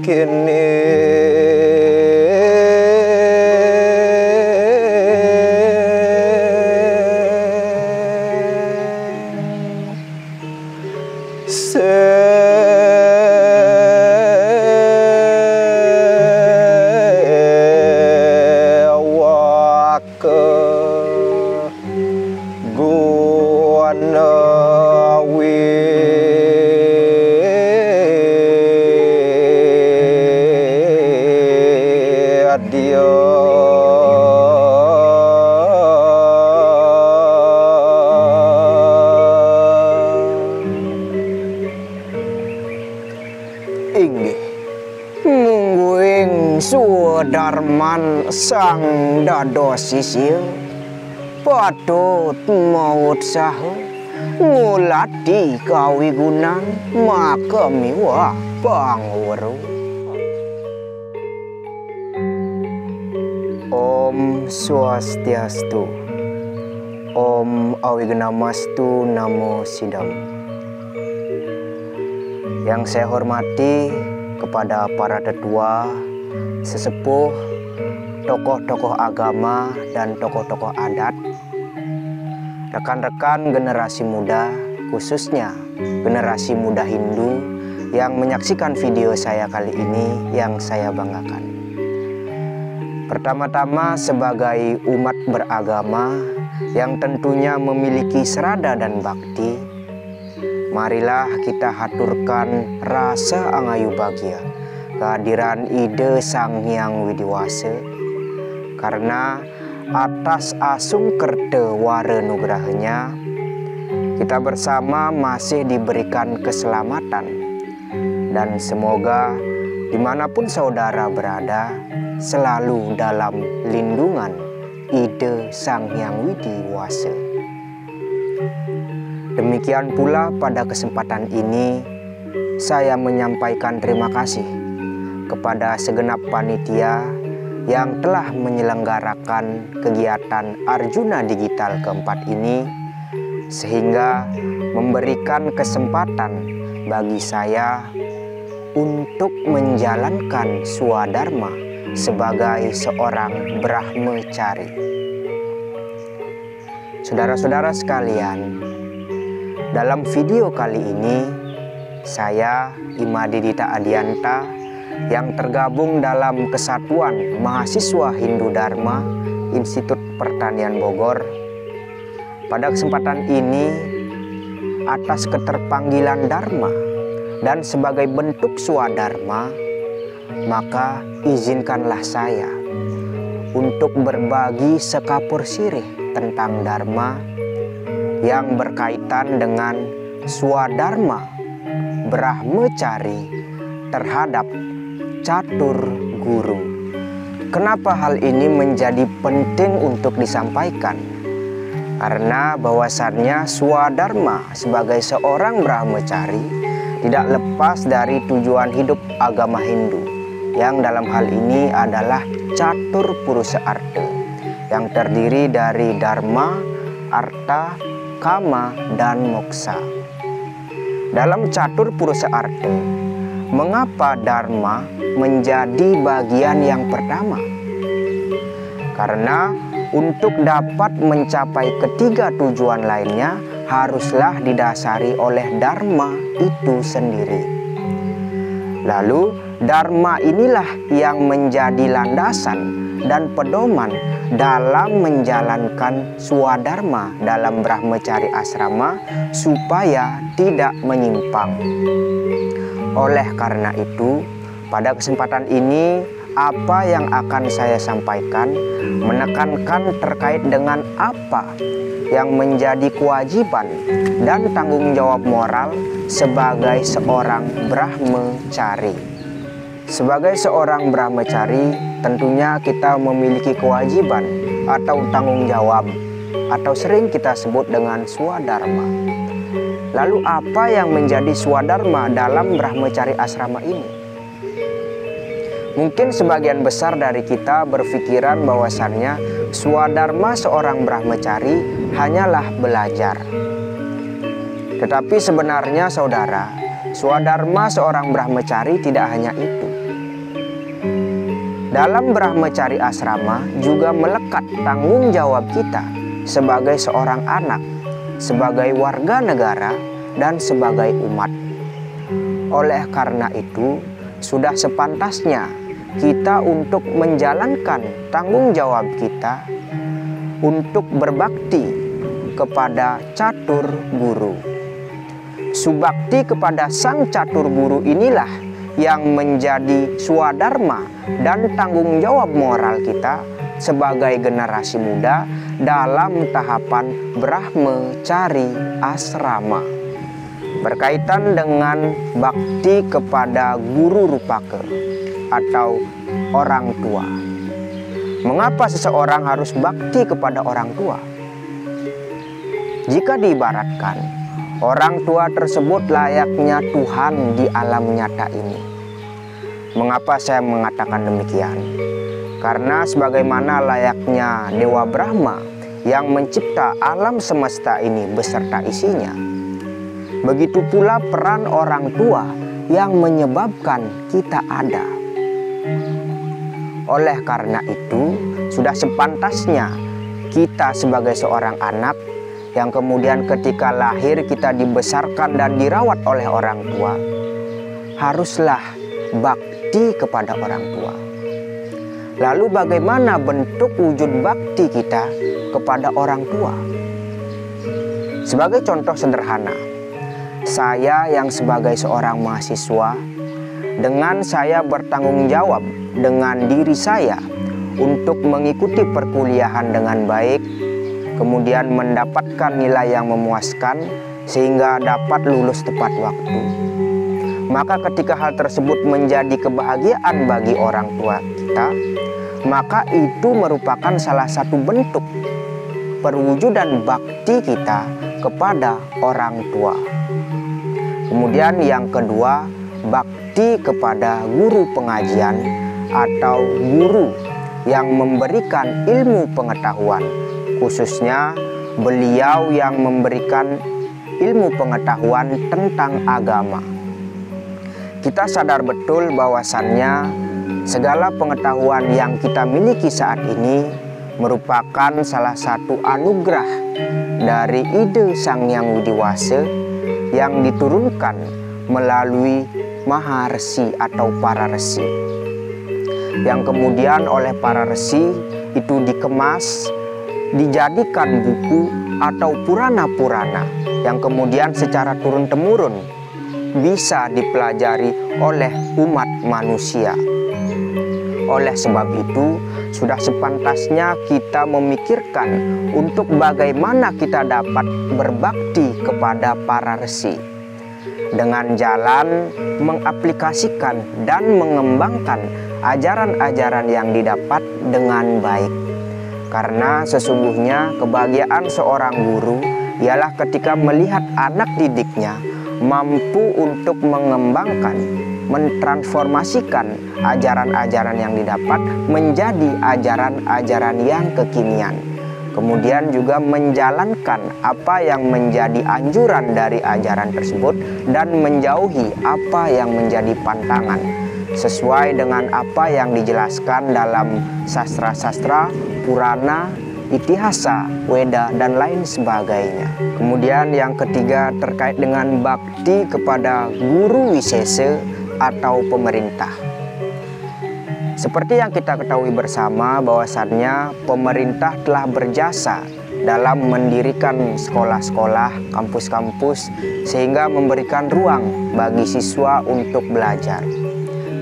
kini sewa ke guana dia inggih mungguing Sudarman sang dados sisil patut maut saha ngulati kawigunan maka miwah pangweru. Om Swastiastu, Om Awignamastu, Namo Sidam. Yang saya hormati kepada para tetua, sesepuh, tokoh-tokoh agama dan tokoh-tokoh adat, rekan-rekan generasi muda, khususnya generasi muda Hindu yang menyaksikan video saya kali ini yang saya banggakan. Pertama-tama sebagai umat beragama yang tentunya memiliki serada dan bakti, marilah kita haturkan rasa angayu bahagia kehadiran ide Sang Hyang Widiwasa, karena atas asung kerte wara nugrahanya kita bersama masih diberikan keselamatan, dan semoga dimanapun saudara berada selalu dalam lindungan ide Sang Hyang Widiwasa. Demikian pula pada kesempatan ini saya menyampaikan terima kasih kepada segenap panitia yang telah menyelenggarakan kegiatan Arjuna Digital keempat ini, sehingga memberikan kesempatan bagi saya untuk menjalankan swadharma sebagai seorang brahmacari. Saudara-saudara sekalian, dalam video kali ini saya Imadi Dita Adianta yang tergabung dalam Kesatuan Mahasiswa Hindu Dharma Institut Pertanian Bogor. Pada kesempatan ini, atas keterpanggilan Dharma dan sebagai bentuk swadharma, maka izinkanlah saya untuk berbagi sekapur sirih tentang Dharma yang berkaitan dengan swadharma brahmacari terhadap catur guru. Kenapa hal ini menjadi penting untuk disampaikan? Karena bahwasannya swadharma sebagai seorang brahmacari tidak lepas dari tujuan hidup agama Hindu, yang dalam hal ini adalah catur purusa arta, yang terdiri dari dharma, arta, kama, dan moksa. Dalam catur purusa arta, mengapa dharma menjadi bagian yang pertama? Karena untuk dapat mencapai ketiga tujuan lainnya haruslah didasari oleh dharma itu sendiri. Lalu dharma inilah yang menjadi landasan dan pedoman dalam menjalankan swadharma dalam brahmacari asrama supaya tidak menyimpang. Oleh karena itu, pada kesempatan ini apa yang akan saya sampaikan menekankan terkait dengan apa yang menjadi kewajiban dan tanggung jawab moral sebagai seorang brahmacari. Sebagai seorang brahmacari, tentunya kita memiliki kewajiban atau tanggung jawab, atau sering kita sebut dengan swadharma. Lalu apa yang menjadi swadharma dalam brahmacari asrama ini? Mungkin sebagian besar dari kita berpikiran bahwasannya swadharma seorang brahmacari hanyalah belajar. Tetapi sebenarnya saudara, swadharma seorang brahmacari tidak hanya itu. Dalam brahmacari asrama juga melekat tanggung jawab kita sebagai seorang anak, sebagai warga negara, dan sebagai umat. Oleh karena itu, sudah sepantasnya kita untuk menjalankan tanggung jawab kita untuk berbakti kepada catur guru. Subakti kepada sang catur guru inilah yang menjadi swadharma dan tanggung jawab moral kita sebagai generasi muda dalam tahapan brahmacari asrama. Berkaitan dengan bakti kepada guru rupaka atau orang tua. Mengapa seseorang harus bakti kepada orang tua? Jika diibaratkan, orang tua tersebut layaknya Tuhan di alam nyata ini. Mengapa saya mengatakan demikian? Karena sebagaimana layaknya Dewa Brahma yang mencipta alam semesta ini beserta isinya, begitu pula peran orang tua yang menyebabkan kita ada. Oleh karena itu, sudah sepantasnya kita sebagai seorang anak yang kemudian ketika lahir kita dibesarkan dan dirawat oleh orang tua, haruslah bakti kepada orang tua. Lalu bagaimana bentuk wujud bakti kita kepada orang tua? Sebagai contoh sederhana, saya yang sebagai seorang mahasiswa, dengan saya bertanggung jawab dengan diri saya untuk mengikuti perkuliahan dengan baik, kemudian mendapatkan nilai yang memuaskan sehingga dapat lulus tepat waktu. Maka ketika hal tersebut menjadi kebahagiaan bagi orang tua kita, maka itu merupakan salah satu bentuk perwujudan bakti kita kepada orang tua. Kemudian yang kedua, bakti kepada guru pengajian atau guru yang memberikan ilmu pengetahuan, khususnya beliau yang memberikan ilmu pengetahuan tentang agama. Kita sadar betul bahwasannya segala pengetahuan yang kita miliki saat ini merupakan salah satu anugerah dari ide Sang Hyang Widiwasa yang diturunkan melalui maharsi atau para resi, yang kemudian oleh para resi itu dikemas, dijadikan buku atau purana-purana yang kemudian secara turun-temurun bisa dipelajari oleh umat manusia. Oleh sebab itu, sudah sepantasnya kita memikirkan untuk bagaimana kita dapat berbakti kepada para resi dengan jalan mengaplikasikan dan mengembangkan ajaran-ajaran yang didapat dengan baik. Karena sesungguhnya kebahagiaan seorang guru ialah ketika melihat anak didiknya mampu untuk mengembangkan, mentransformasikan ajaran-ajaran yang didapat menjadi ajaran-ajaran yang kekinian. Kemudian juga menjalankan apa yang menjadi anjuran dari ajaran tersebut dan menjauhi apa yang menjadi pantangan, sesuai dengan apa yang dijelaskan dalam sastra-sastra, purana, itihasa, weda, dan lain sebagainya. Kemudian yang ketiga terkait dengan bakti kepada guru wisesa atau pemerintah. Seperti yang kita ketahui bersama bahwasannya pemerintah telah berjasa dalam mendirikan sekolah-sekolah, kampus-kampus sehingga memberikan ruang bagi siswa untuk belajar.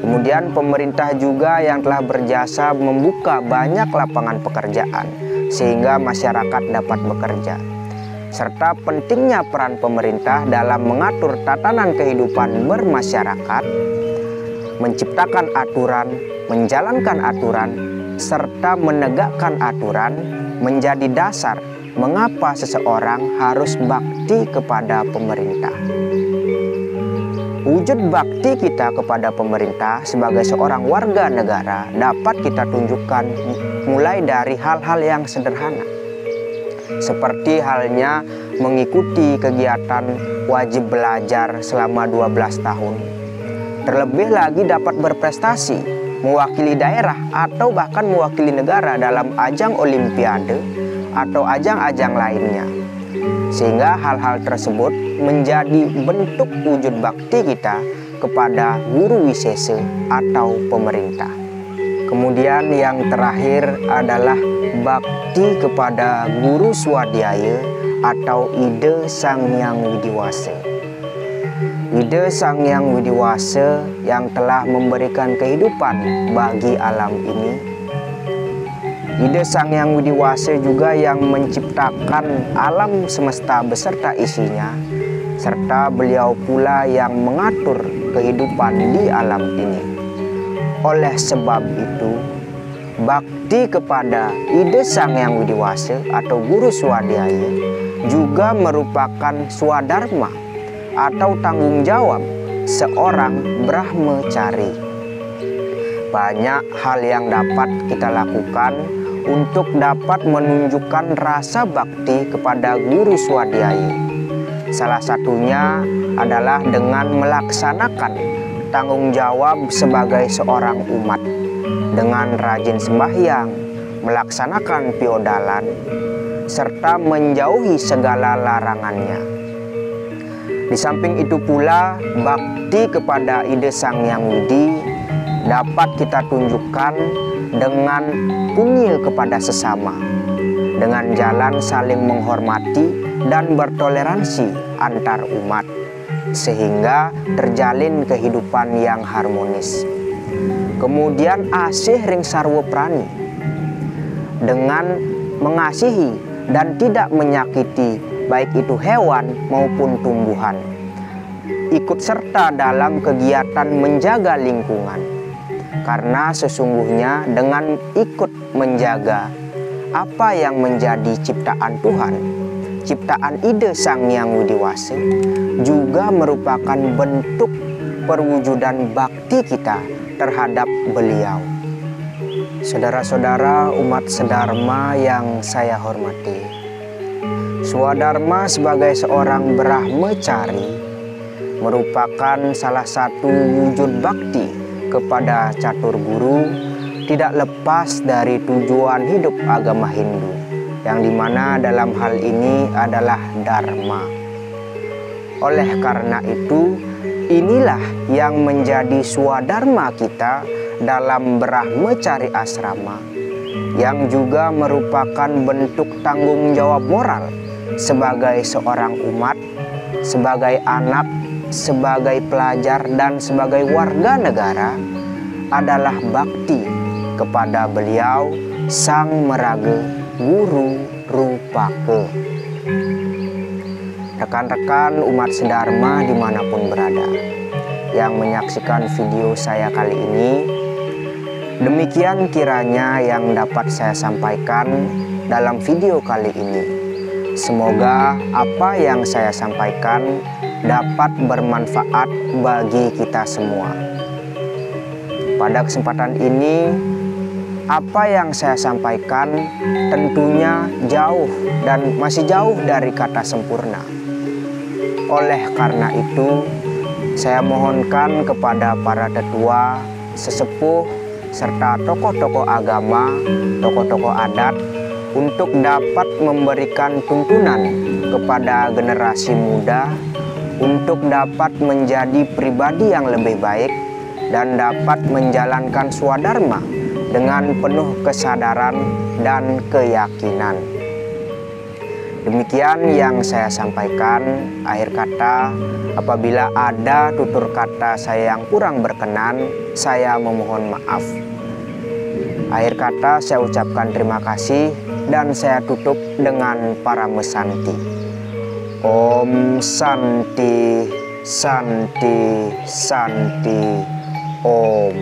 Kemudian pemerintah juga yang telah berjasa membuka banyak lapangan pekerjaan sehingga masyarakat dapat bekerja. Serta pentingnya peran pemerintah dalam mengatur tatanan kehidupan bermasyarakat, menciptakan aturan, menjalankan aturan, serta menegakkan aturan menjadi dasar mengapa seseorang harus bakti kepada pemerintah. Wujud bakti kita kepada pemerintah sebagai seorang warga negara dapat kita tunjukkan mulai dari hal-hal yang sederhana, seperti halnya mengikuti kegiatan wajib belajar selama 12 tahun. Terlebih lagi dapat berprestasi, mewakili daerah atau bahkan mewakili negara dalam ajang olimpiade atau ajang-ajang lainnya. Sehingga hal-hal tersebut menjadi bentuk wujud bakti kita kepada guru wisese atau pemerintah. Kemudian yang terakhir adalah bakti kepada guru swadhyaya atau Ida Sang Hyang Widiwasa. Ida Sang Hyang Widiwasa yang telah memberikan kehidupan bagi alam ini. Ida Sang Hyang Widiwasa juga yang menciptakan alam semesta beserta isinya, serta beliau pula yang mengatur kehidupan di alam ini. Oleh sebab itu, bakti kepada Ida Sang Hyang Widiwasa atau guru swadhyaya juga merupakan swadharma atau tanggung jawab seorang brahmacari. Banyak hal yang dapat kita lakukan untuk dapat menunjukkan rasa bakti kepada guru swadhyaya. Salah satunya adalah dengan melaksanakan tanggung jawab sebagai seorang umat dengan rajin sembahyang, melaksanakan piodalan, serta menjauhi segala larangannya. Di samping itu pula, bakti kepada Ida Sang Hyang Widi dapat kita tunjukkan dengan pungil kepada sesama, dengan jalan saling menghormati dan bertoleransi antar umat, sehingga terjalin kehidupan yang harmonis. Kemudian asih ring sarwa prani, dengan mengasihi dan tidak menyakiti baik itu hewan maupun tumbuhan. Ikut serta dalam kegiatan menjaga lingkungan, karena sesungguhnya dengan ikut menjaga apa yang menjadi ciptaan Tuhan, ciptaan Ida Sang Hyang Widiwasa, juga merupakan bentuk perwujudan bakti kita terhadap beliau. Saudara-saudara umat sedharma yang saya hormati, swadharma sebagai seorang brahmacari merupakan salah satu wujud bakti kepada catur guru, tidak lepas dari tujuan hidup agama Hindu, yang dimana dalam hal ini adalah dharma. Oleh karena itu, inilah yang menjadi swadharma kita dalam brahmacari asrama, yang juga merupakan bentuk tanggung jawab moral sebagai seorang umat, sebagai anak, sebagai pelajar, dan sebagai warga negara, adalah bakti kepada beliau Sang Meraga Guru Rupaka. Rekan-rekan umat sedharma dimanapun berada yang menyaksikan video saya kali ini, demikian kiranya yang dapat saya sampaikan dalam video kali ini. Semoga apa yang saya sampaikan dapat bermanfaat bagi kita semua. Pada kesempatan ini, apa yang saya sampaikan tentunya jauh dan masih jauh dari kata sempurna. Oleh karena itu, saya mohonkan kepada para tetua, sesepuh, serta tokoh-tokoh agama, tokoh-tokoh adat untuk dapat memberikan tuntunan kepada generasi muda untuk dapat menjadi pribadi yang lebih baik dan dapat menjalankan swadharma dengan penuh kesadaran dan keyakinan. Demikian yang saya sampaikan. Akhir kata, apabila ada tutur kata saya yang kurang berkenan, saya memohon maaf. Akhir kata, saya ucapkan terima kasih dan saya tutup dengan Paramesanti. Om Santi, Santi, Santi, Om.